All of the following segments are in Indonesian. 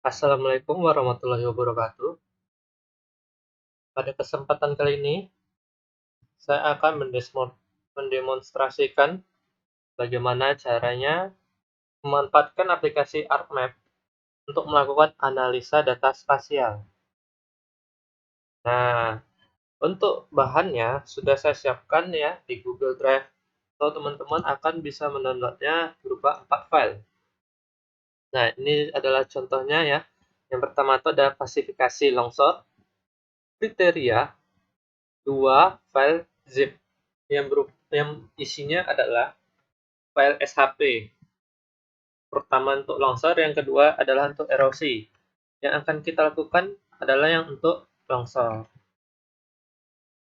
Assalamualaikum warahmatullahi wabarakatuh. Pada kesempatan kali ini, saya akan mendemonstrasikan bagaimana caranya memanfaatkan aplikasi ArcMap untuk melakukan analisa data spasial. Nah, untuk bahannya sudah saya siapkan ya di Google Drive. So, teman-teman akan bisa mendownloadnya berupa 4 file. Nah, ini adalah contohnya ya. Yang pertama itu ada klasifikasi longsor, kriteria, 2 file zip. Yang isinya adalah file SHP. Pertama untuk longsor, yang kedua adalah untuk erosi. Yang akan kita lakukan adalah yang untuk longsor.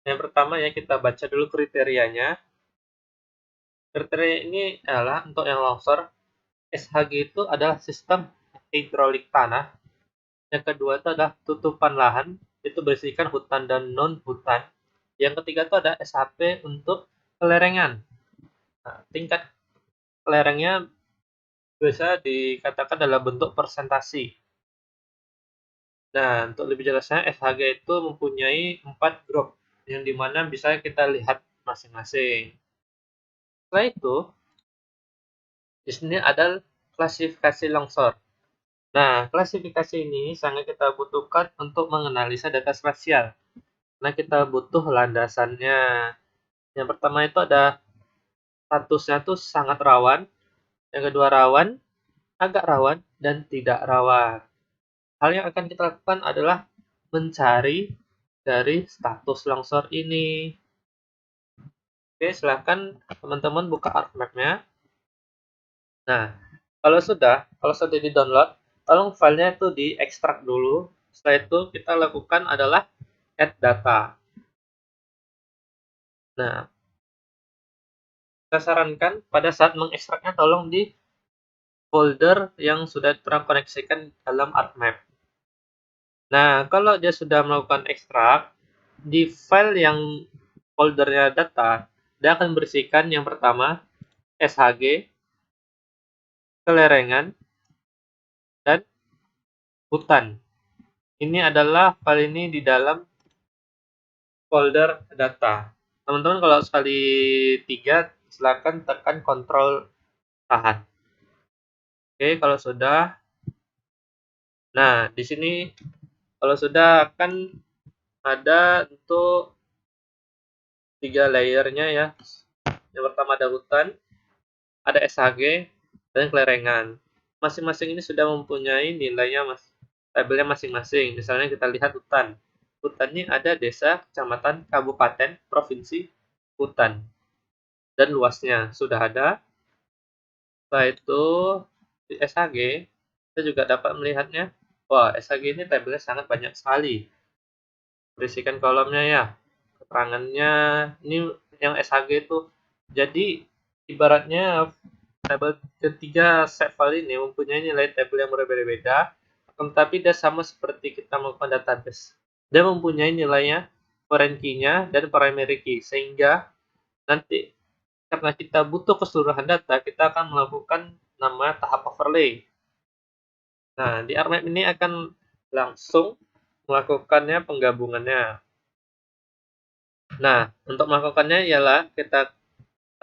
Yang pertama ya, kita baca dulu kriterianya. Kriteria ini adalah untuk yang longsor, SHG itu adalah sistem hidrolik tanah. Yang kedua itu adalah tutupan lahan, itu berisikan hutan dan non-hutan. Yang ketiga itu ada SHP untuk kelerengan. Nah, tingkat kelerengnya bisa dikatakan dalam bentuk persentasi. Nah, untuk lebih jelasnya, SHG itu mempunyai 4 grup, yang dimana bisa kita lihat masing-masing. Setelah itu, di sini ada klasifikasi longsor. Nah, klasifikasi ini sangat kita butuhkan untuk menganalisa data spasial. Nah, kita butuh landasannya. Yang pertama itu ada statusnya itu sangat rawan, yang kedua rawan, agak rawan, dan tidak rawan. Hal yang akan kita lakukan adalah mencari dari status longsor ini. Oke, silahkan teman-teman buka ArcMap-nya. Nah, kalau sudah di-download, tolong filenya itu diekstrak dulu. Setelah itu kita lakukan adalah add data. Nah, saya sarankan pada saat mengekstraknya tolong di folder yang sudah terkoneksikan dalam ArcMap. Nah, kalau dia sudah melakukan ekstrak, di file yang foldernya data, dia akan bersihkan yang pertama SHG, kelerengan, dan hutan. Ini adalah file ini di dalam folder data. Teman-teman kalau sekali 3, silakan tekan kontrol tahan. Oke, kalau sudah. Nah, di sini kalau sudah akan ada untuk 3 layernya ya. Yang pertama ada hutan, ada SHG, dan kelerengan. Masing-masing ini sudah mempunyai nilainya tabelnya masing-masing. Misalnya kita lihat hutan. Hutan ini ada desa, kecamatan, kabupaten, provinsi, hutan. Dan luasnya sudah ada. Setelah itu di SHG, kita juga dapat melihatnya. Wah, SHG ini tabelnya sangat banyak sekali. Berisikan kolomnya ya. Keterangannya, ini yang SHG itu. Jadi, ibaratnya tabel ketiga set file ini mempunyai nilai tabel yang berbeda-beda, tetapi dia sama seperti kita melakukan database. Dia mempunyai nilainya, foreign key-nya, dan primary key, sehingga nanti karena kita butuh keseluruhan data, kita akan melakukan nama tahap overlay. Nah, di ArcMap ini akan langsung melakukannya penggabungannya. Nah, untuk melakukannya ialah kita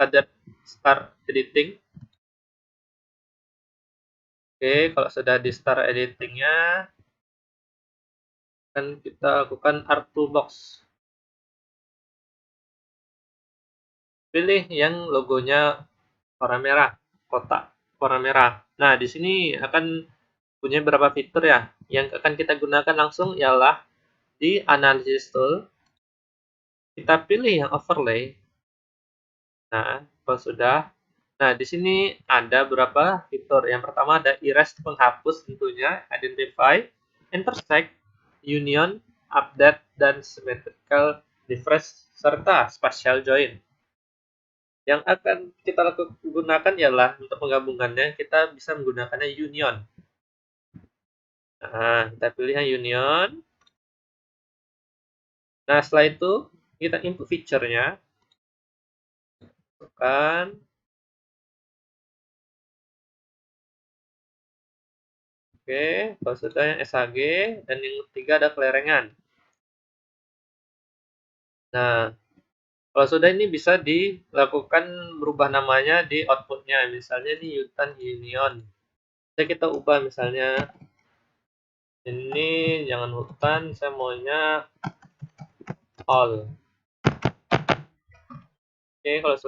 pada start editing. Oke, kalau sudah di start editingnya, akan kita lakukan Art Toolbox. Pilih yang logonya warna merah, kotak warna merah. Nah, di sini akan punya beberapa fitur ya. Yang akan kita gunakan langsung ialah di Analysis Tool, kita pilih yang overlay. Nah, kalau sudah, nah di sini ada beberapa fitur. Yang pertama ada erase penghapus tentunya, identify, intersect, union, update, dan symmetrical difference serta spatial join. Yang akan kita gunakan ialah untuk penggabungannya kita bisa menggunakannya union. Nah, kita pilih yang union. Nah, setelah itu kita input feature-nya. Kan. Oke, kalau sudah yang SHG, dan yang ketiga ada kelerengan. Nah, kalau sudah ini bisa dilakukan berubah namanya di outputnya. Misalnya ini Yutan Union. Bisa kita ubah misalnya ini jangan hutan, saya maunya all. Oke, kalau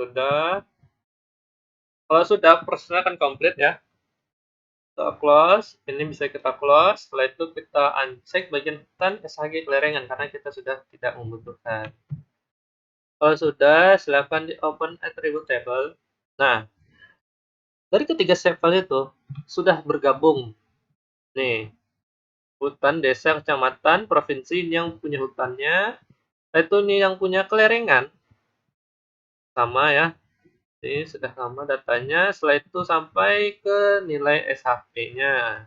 sudah prosesnya akan komplit ya. Kita close, ini bisa kita close. Setelah itu kita uncheck bagian hutan SHG kelerengan karena kita sudah tidak membutuhkan. Kalau sudah, silakan di open attribute table. Nah, dari ketiga sampel itu sudah bergabung. Nih, hutan, desa, kecamatan, provinsi yang punya hutannya. Itu nih yang punya kelerengan. Sama ya. Ini sudah sama datanya. Setelah itu sampai ke nilai SHP-nya.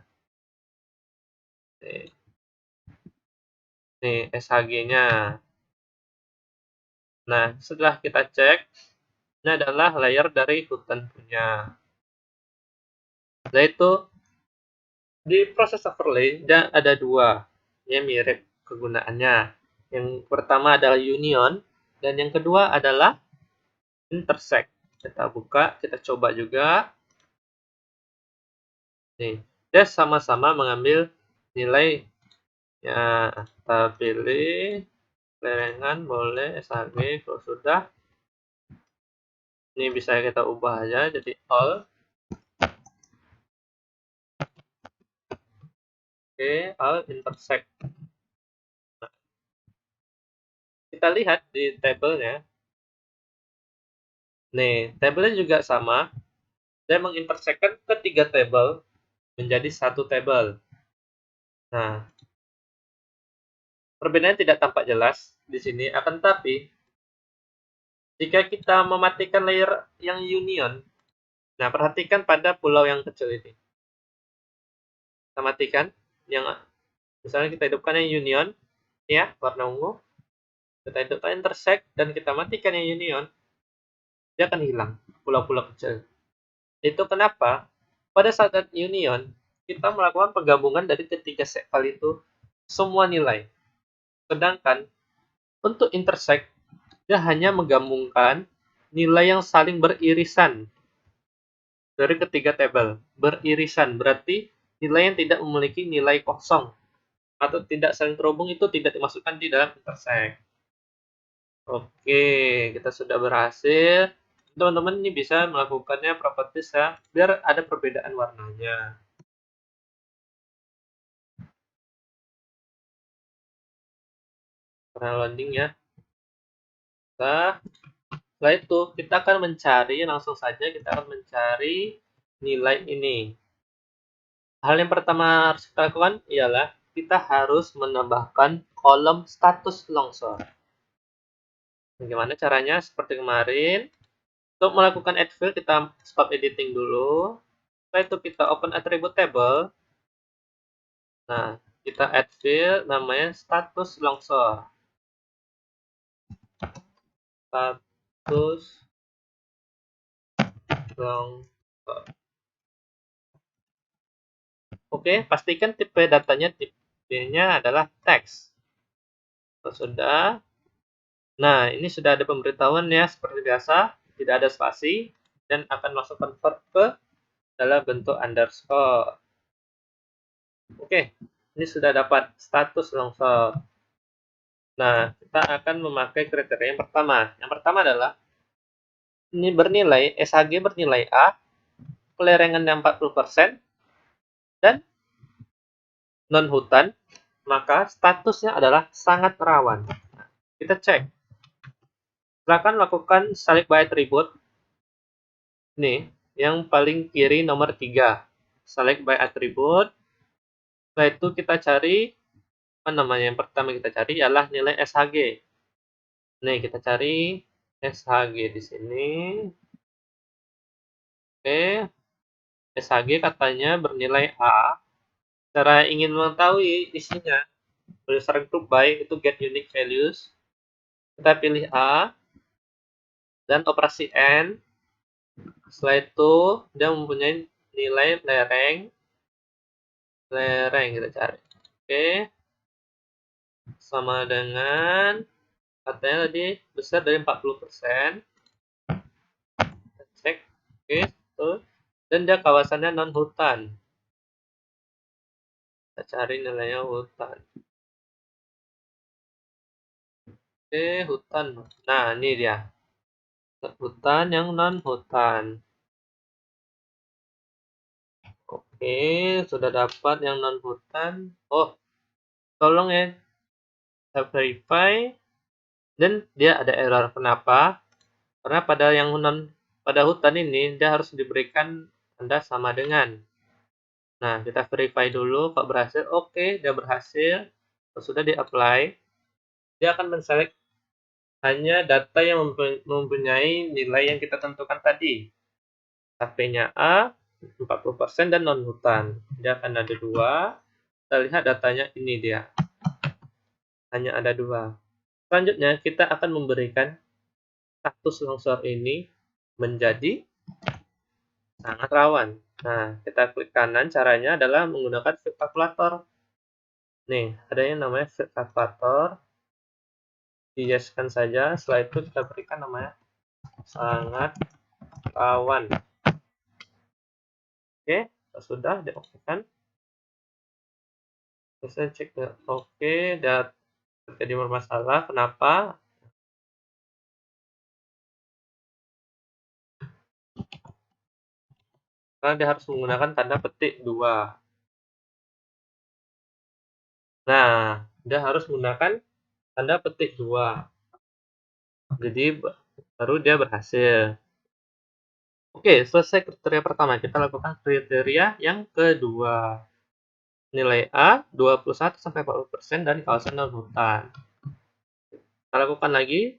Nih, SHG-nya. Nah, setelah kita cek, ini adalah layer dari hutan punya. Setelah itu, di proses overlay, ada dua. Yang mirip kegunaannya. Yang pertama adalah union, dan yang kedua adalah intersect. Kita buka, kita coba juga. Nih, dia sama-sama mengambil nilai. Ya, kita pilih kelerengan, boleh SHG. Kalau sudah, ini bisa kita ubah aja jadi all. Oke, all intersect. Nah, kita lihat di tabelnya. Nih, tabelnya juga sama. Dia mengintersekkan ketiga tabel menjadi satu tabel. Nah, perbedaan tidak tampak jelas di sini. Akan tetapi, jika kita mematikan layer yang union, nah perhatikan pada pulau yang kecil ini. Kita matikan yang misalnya kita hidupkan yang union, ya warna ungu. Kita hidupkan intersect dan kita matikan yang union, dia akan hilang pulau-pulau kecil. Itu kenapa? Pada saat union, kita melakukan penggabungan dari ketiga sepal itu semua nilai. Sedangkan untuk intersect, dia hanya menggabungkan nilai yang saling beririsan dari ketiga tabel. Beririsan berarti nilai yang tidak memiliki nilai kosong atau tidak saling terhubung itu tidak dimasukkan di dalam intersect. Oke, kita sudah berhasil. Teman-teman ini bisa melakukannya properties ya, biar ada perbedaan warnanya. Karena loading ya. Nah, setelah itu kita akan mencari, langsung saja kita akan mencari nilai ini. Hal yang pertama harus kita lakukan ialah kita harus menambahkan kolom status longsor. Bagaimana caranya? Seperti kemarin. Untuk melakukan add field, kita stop editing dulu. Setelah itu kita open attribute table. Nah, kita add field namanya status longsor. Status longsor. Oke, pastikan tipe datanya tipenya adalah teks. Kalau sudah, nah ini sudah ada pemberitahuan ya, seperti biasa, tidak ada spasi, dan akan langsung convert ke dalam bentuk underscore. Oke, ini sudah dapat status longsor. Nah, kita akan memakai kriteria yang pertama. Yang pertama adalah ini bernilai SHG bernilai A, kelerengannya 40%, dan non hutan, maka statusnya adalah sangat rawan. Kita cek. Silakan lakukan select by attribute. Nih, yang paling kiri nomor 3. Select by attribute. Setelah itu kita cari, apa namanya, yang pertama kita cari ialah nilai SHG. Nih, kita cari SHG di sini. Oke, SHG katanya bernilai A. Cara ingin mengetahui isinya, berdasarkan group by, itu get unique values. Kita pilih A, dan operasi N. Setelah itu, dia mempunyai nilai lereng lereng kita cari. Oke, sama dengan katanya tadi besar dari 40%. Kita cek. Oke, tuh. Dan dia kawasannya non hutan. Kita cari nilainya hutan. Oke, hutan. Nah, ini dia. Hutan yang non hutan. Oke, sudah dapat yang non hutan. Oh, tolong ya, saya verify. Dan dia ada error. Kenapa? Karena pada hutan ini dia harus diberikan tanda sama dengan. Nah, kita verify dulu kok berhasil. Oke, dia berhasil. Kalau sudah di-apply, dia akan men-select hanya data yang mempunyai nilai yang kita tentukan tadi. HP-nya A, 40% dan non-hutan. Dia akan ada dua. Kita lihat datanya, ini dia. Hanya ada dua. Selanjutnya, kita akan memberikan status longsor ini menjadi sangat rawan. Nah, kita klik kanan. Caranya adalah menggunakan fit calculator. Nih, ada yang namanya fit calculator. Di-yes-kan saja. Setelah itu kita berikan namanya sangat rawan. Oke, sudah di-oke-kan. Saya cek oke, dan terjadi bermasalah. Kenapa? Karena dia harus menggunakan tanda petik 2. Nah, dia harus menggunakan tanda petik 2. Jadi baru dia berhasil. Oke, selesai kriteria pertama. Kita lakukan kriteria yang kedua. Nilai A 21-40% dari kawasan non hutan. Kita lakukan lagi.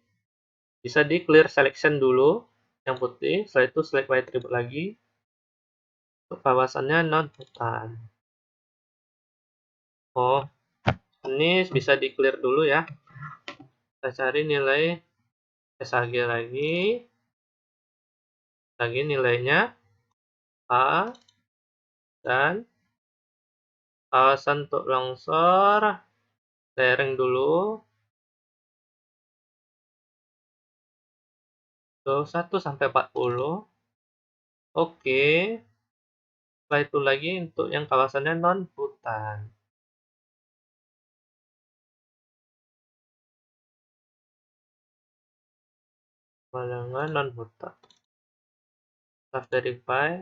Bisa di clear selection dulu yang putih. Setelah itu select by attribute lagi. Untuk kawasannya non hutan. Oh, ini bisa di clear dulu ya. Kita cari nilai SHG lagi. Lagi nilainya A dan kawasan untuk longsor lereng dulu. 1-40. Oke. Setelah itu lagi untuk yang kawasannya non hutan. Pemandangan non hutan. Kita verify.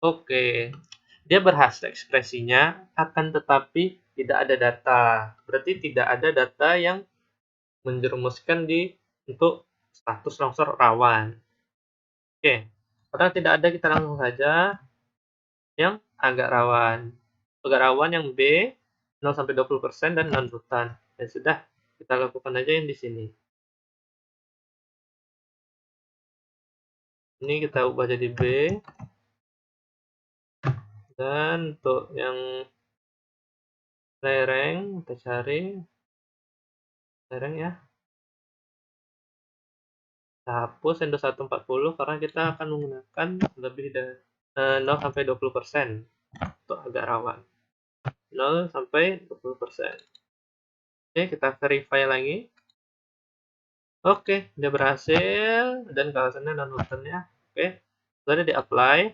Oke. Dia berhasil ekspresinya, akan tetapi tidak ada data. Berarti tidak ada data yang menjerumuskan untuk status longsor rawan. Oke. Karena tidak ada, kita langsung saja yang agak rawan. Agak rawan yang B 0-20% dan non hutan. Ya sudah, kita lakukan aja yang di sini. Ini kita ubah jadi B. Dan untuk yang lereng, kita cari lereng ya. Kita hapus yang 2140 karena kita akan menggunakan lebih dari 0-20% untuk agak rawan. 0-20%. Oke, kita verify lagi. Oke, dia berhasil dan kawasannya non hutan ya. Oke, sudah di-apply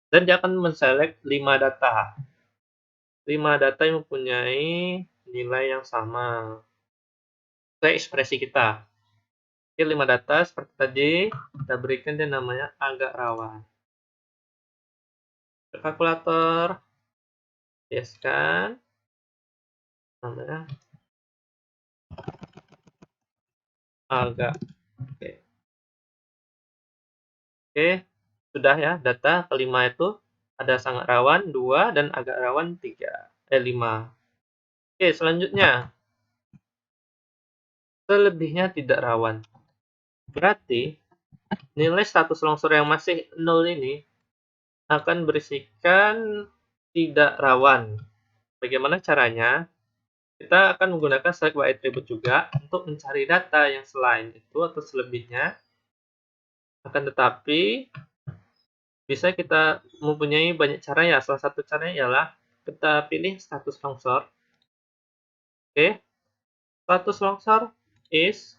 dan dia akan men-select 5 data. 5 data yang mempunyai nilai yang sama. Itu ekspresi kita. Oke, 5 data seperti tadi, kita berikan dia namanya agak rawan. Kalkulator, yes kan? Namanya agak. Oke. Oke, sudah ya, data kelima itu ada sangat rawan 2 dan agak rawan 5. Oke, selanjutnya selebihnya tidak rawan. Berarti nilai status longsor yang masih 0 ini akan berisikan tidak rawan. Bagaimana caranya? Kita akan menggunakan select by attribute juga untuk mencari data yang selain itu atau selebihnya. Akan tetapi bisa kita mempunyai banyak cara ya. Salah satu caranya ialah kita pilih status longsor. Oke, status longsor is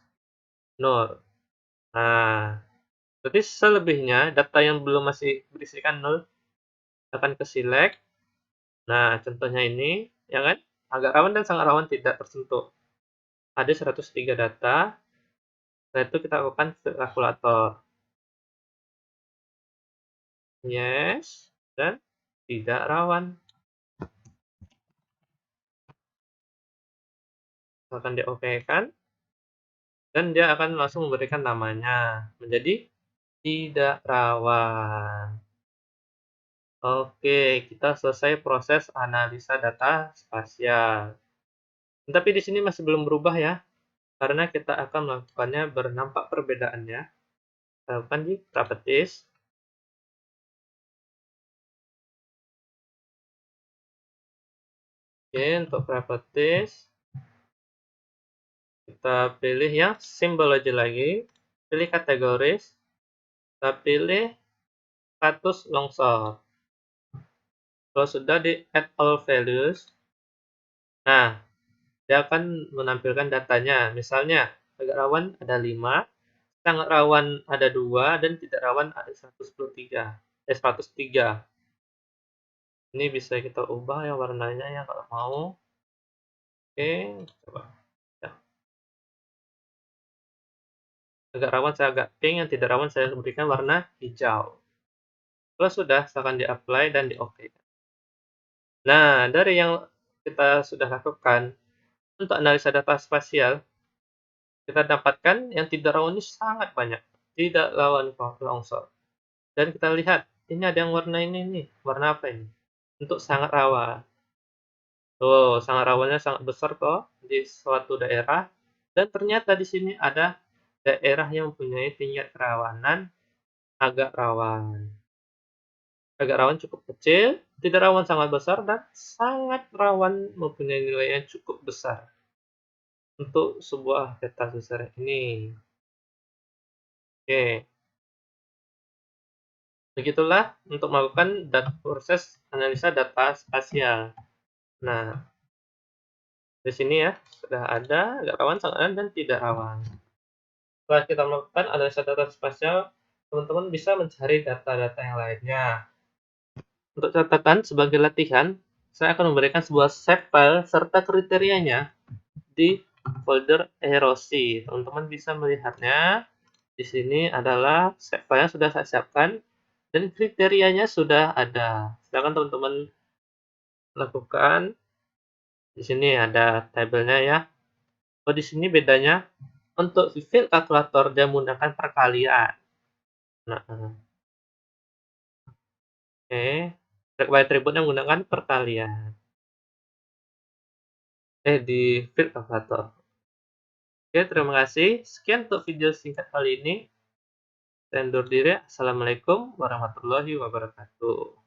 null. Nah, berarti selebihnya data yang belum masih berisikan null akan ke select. Nah, contohnya ini, ya kan? Agak rawan dan sangat rawan tidak tersentuh. Ada 103 data, setelah itu kita lakukan kalkulator. Yes, dan tidak rawan. Akan di OK-kan, dan dia akan langsung memberikan namanya, menjadi tidak rawan. Oke, kita selesai proses analisa data spasial. Tapi di sini masih belum berubah ya, karena kita akan melakukannya bernampak perbedaannya. Kita lakukan di properties. Oke, untuk properties, kita pilih yang symbology lagi, pilih kategoris, kita pilih status longsor. Kalau sudah di add all values, nah, dia akan menampilkan datanya. Misalnya, agak rawan ada 5, sangat rawan ada 2, dan tidak rawan ada 103. Ini bisa kita ubah ya warnanya ya kalau mau. Oke, coba. Ya. Agak rawan saya agak pink, yang tidak rawan saya berikan warna hijau. Kalau sudah, silahkan di-apply dan di-OK. Nah, dari yang kita sudah lakukan untuk analisa data spasial, kita dapatkan yang tidak rawan ini sangat banyak. Tidak rawan longsor. Dan kita lihat, ini ada yang warna ini nih. Warna apa ini? Untuk sangat rawan. Tuh, sangat rawannya sangat besar kok di suatu daerah. Dan ternyata di sini ada daerah yang mempunyai tingkat kerawanan agak rawan. Agak rawan cukup kecil, tidak rawan sangat besar, dan sangat rawan mempunyai nilai yang cukup besar untuk sebuah data sebesar ini. Oke, begitulah untuk melakukan proses analisa data spasial. Nah, di sini ya, sudah ada agak rawan, sangat rawan, dan tidak rawan. Setelah kita melakukan analisa data spasial, teman-teman bisa mencari data-data yang lainnya. Untuk catatan sebagai latihan, saya akan memberikan sebuah shape file serta kriterianya di folder erosi. Teman-teman bisa melihatnya. Di sini adalah shape file yang sudah saya siapkan dan kriterianya sudah ada. Silakan teman-teman lakukan. Di sini ada tabelnya ya. Oh, di sini bedanya untuk field kalkulator dia menggunakan perkalian. Nah, oke. Require attribute yang menggunakan perkalian. Di field kalkulator. Oke, terima kasih. Sekian untuk video singkat kali ini. Saya undur diri. Assalamualaikum warahmatullahi wabarakatuh.